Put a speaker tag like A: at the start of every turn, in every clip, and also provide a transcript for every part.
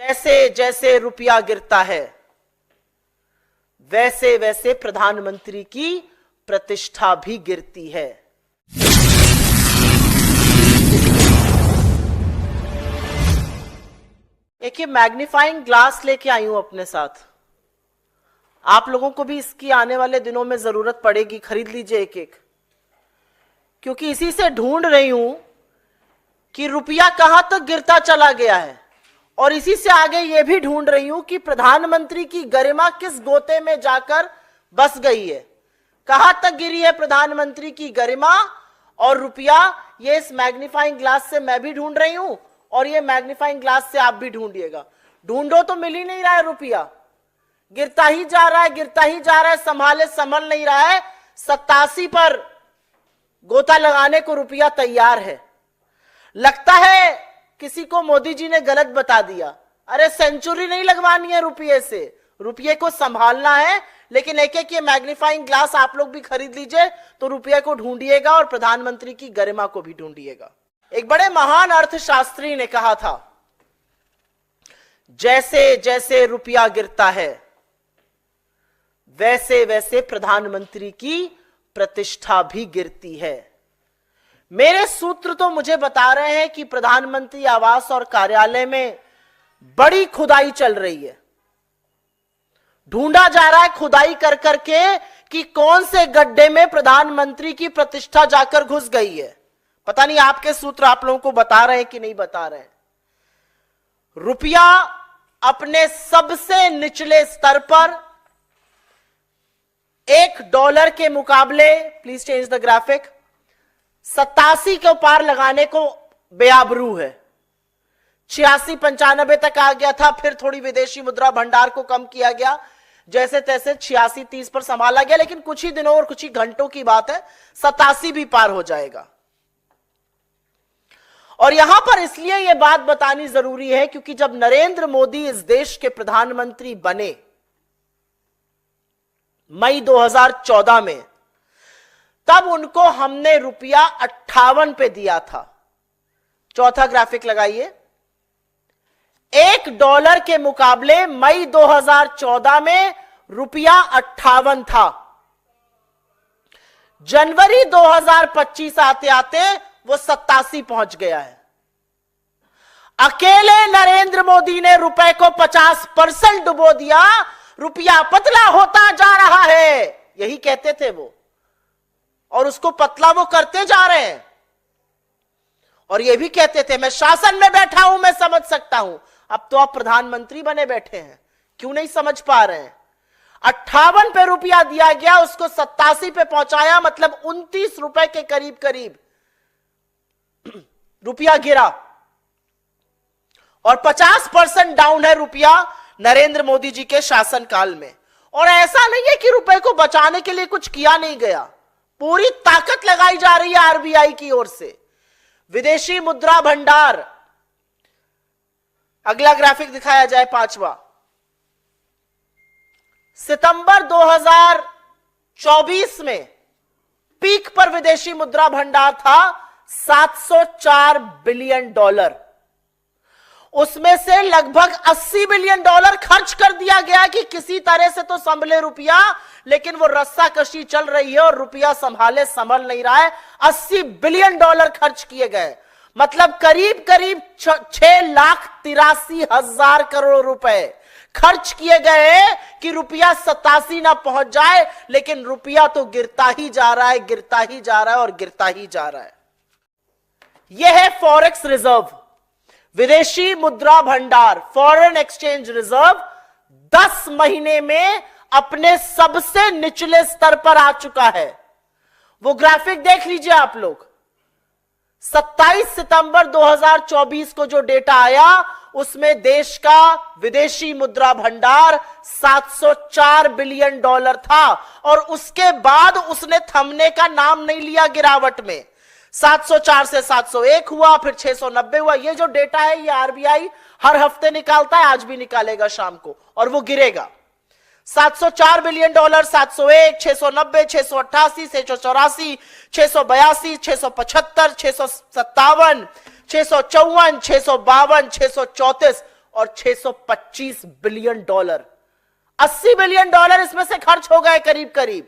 A: जैसे जैसे रुपया गिरता है वैसे वैसे प्रधानमंत्री की प्रतिष्ठा भी गिरती है। एक ये मैग्नीफाइंग ग्लास लेके आई हूं अपने साथ, आप लोगों को भी इसकी आने वाले दिनों में जरूरत पड़ेगी, खरीद लीजिए एक एक, क्योंकि इसी से ढूंढ रही हूं कि रुपया कहां तक गिरता चला गया है, और इसी से आगे यह भी ढूंढ रही हूं कि प्रधानमंत्री की गरिमा किस गोते में जाकर बस गई है, कहां तक गिरी है प्रधानमंत्री की गरिमा और रुपया। ये इस मैग्नीफाइंग ग्लास से मैं भी ढूंढ रही हूं और ये मैग्नीफाइंग ग्लास से आप भी ढूंढिएगा। ढूंढो तो मिल ही नहीं रहा है, रुपया गिरता ही जा रहा है, गिरता ही जा रहा है, संभाले संभल नहीं रहा है। 87 पर गोता लगाने को रुपया तैयार है। लगता है किसी को मोदी जी ने गलत बता दिया। अरे सेंचुरी नहीं लगवानी है रुपये से, रुपये को संभालना है। लेकिन एक एक ये मैग्नीफाइंग ग्लास आप लोग भी खरीद लीजिए तो रुपये को ढूंढिएगा और प्रधानमंत्री की गरिमा को भी ढूंढिएगा। एक बड़े महान अर्थशास्त्री ने कहा था, जैसे जैसे रुपया गिरता है वैसे वैसे प्रधानमंत्री की प्रतिष्ठा भी गिरती है। मेरे सूत्र तो मुझे बता रहे हैं कि प्रधानमंत्री आवास और कार्यालय में बड़ी खुदाई चल रही है। ढूंढा जा रहा है खुदाई कर करके कि कौन से गड्ढे में प्रधानमंत्री की प्रतिष्ठा जाकर घुस गई है। पता नहीं आपके सूत्र आप लोगों को बता रहे हैं कि नहीं बता रहे हैं। रुपया अपने सबसे निचले स्तर पर $1 के मुकाबले, प्लीज चेंज द ग्राफिक, 87 के पार लगाने को बेआबरू है। 86-95 तक आ गया था, फिर थोड़ी विदेशी मुद्रा भंडार को कम किया गया, जैसे तैसे 86-30 पर संभाला गया। लेकिन कुछ ही दिनों और कुछ ही घंटों की बात है, 87 भी पार हो जाएगा। और यहां पर इसलिए यह बात बतानी जरूरी है क्योंकि जब नरेंद्र मोदी इस देश के प्रधानमंत्री बने मई 2014 में, तब उनको हमने रुपया 58 पे दिया था। चौथा ग्राफिक लगाइए। $1 के मुकाबले मई 2014 में रुपया 58 था। जनवरी 2025 आते आते वो 87 पहुंच गया है। अकेले नरेंद्र मोदी ने रुपए को 50% डुबो दिया। रुपया पतला होता जा रहा है, यही कहते थे वो, और उसको पतला वो करते जा रहे हैं। और ये भी कहते थे मैं शासन में बैठा हूं, मैं समझ सकता हूं। अब तो आप प्रधानमंत्री बने बैठे हैं, क्यों नहीं समझ पा रहे हैं। 58 पे रुपया दिया गया, उसको 87 पे पहुंचाया, मतलब 29 रुपए के करीब करीब रुपया गिरा। और 50% डाउन है रुपया नरेंद्र मोदी जी के शासनकाल में। और ऐसा नहीं है कि रुपए को बचाने के लिए कुछ किया नहीं गया, पूरी ताकत लगाई जा रही है आरबीआई की ओर से। विदेशी मुद्रा भंडार, अगला ग्राफिक दिखाया जाए, 5वां। सितंबर 2024 में पीक पर विदेशी मुद्रा भंडार था $704 बिलियन। उसमें से लगभग $80 बिलियन खर्च कर दिया गया कि किसी तरह से तो संभले रुपया, लेकिन वो रस्साकशी चल रही है और रुपया संभाले संभल नहीं रहा है। $80 बिलियन खर्च किए गए, मतलब करीब करीब 6,83,000 करोड़ रुपए खर्च किए गए कि रुपया 87 ना पहुंच जाए। लेकिन रुपया तो गिरता ही जा रहा है, गिरता ही जा रहा है और गिरता ही जा रहा है। यह है फॉरेक्स रिजर्व, विदेशी मुद्रा भंडार, फॉरेन एक्सचेंज रिजर्व 10 महीने में अपने सबसे निचले स्तर पर आ चुका है। वो ग्राफिक देख लीजिए आप लोग। 27 सितंबर 2024 को जो डेटा आया उसमें देश का विदेशी मुद्रा भंडार $704 बिलियन था, और उसके बाद उसने थमने का नाम नहीं लिया गिरावट में। 704 से 701 हुआ, फिर 690 हुआ। ये जो डेटा है ये आरबीआई हर हफ्ते निकालता है, आज भी निकालेगा शाम को, और वो गिरेगा। $704 बिलियन, 701, 690, 688, 684, 682, 675, 657, 654, 652, 634 और 625 बिलियन डॉलर, 80 बिलियन डॉलर इसमें से खर्च हो गए करीब करीब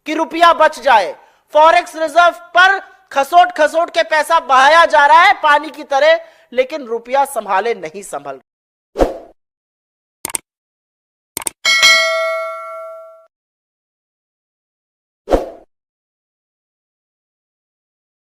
A: कि रुपया बच जाए। फॉरेक्स रिजर्व पर खसोट खसोट के पैसा बहाया जा रहा है पानी की तरह, लेकिन रुपया संभाले नहीं संभल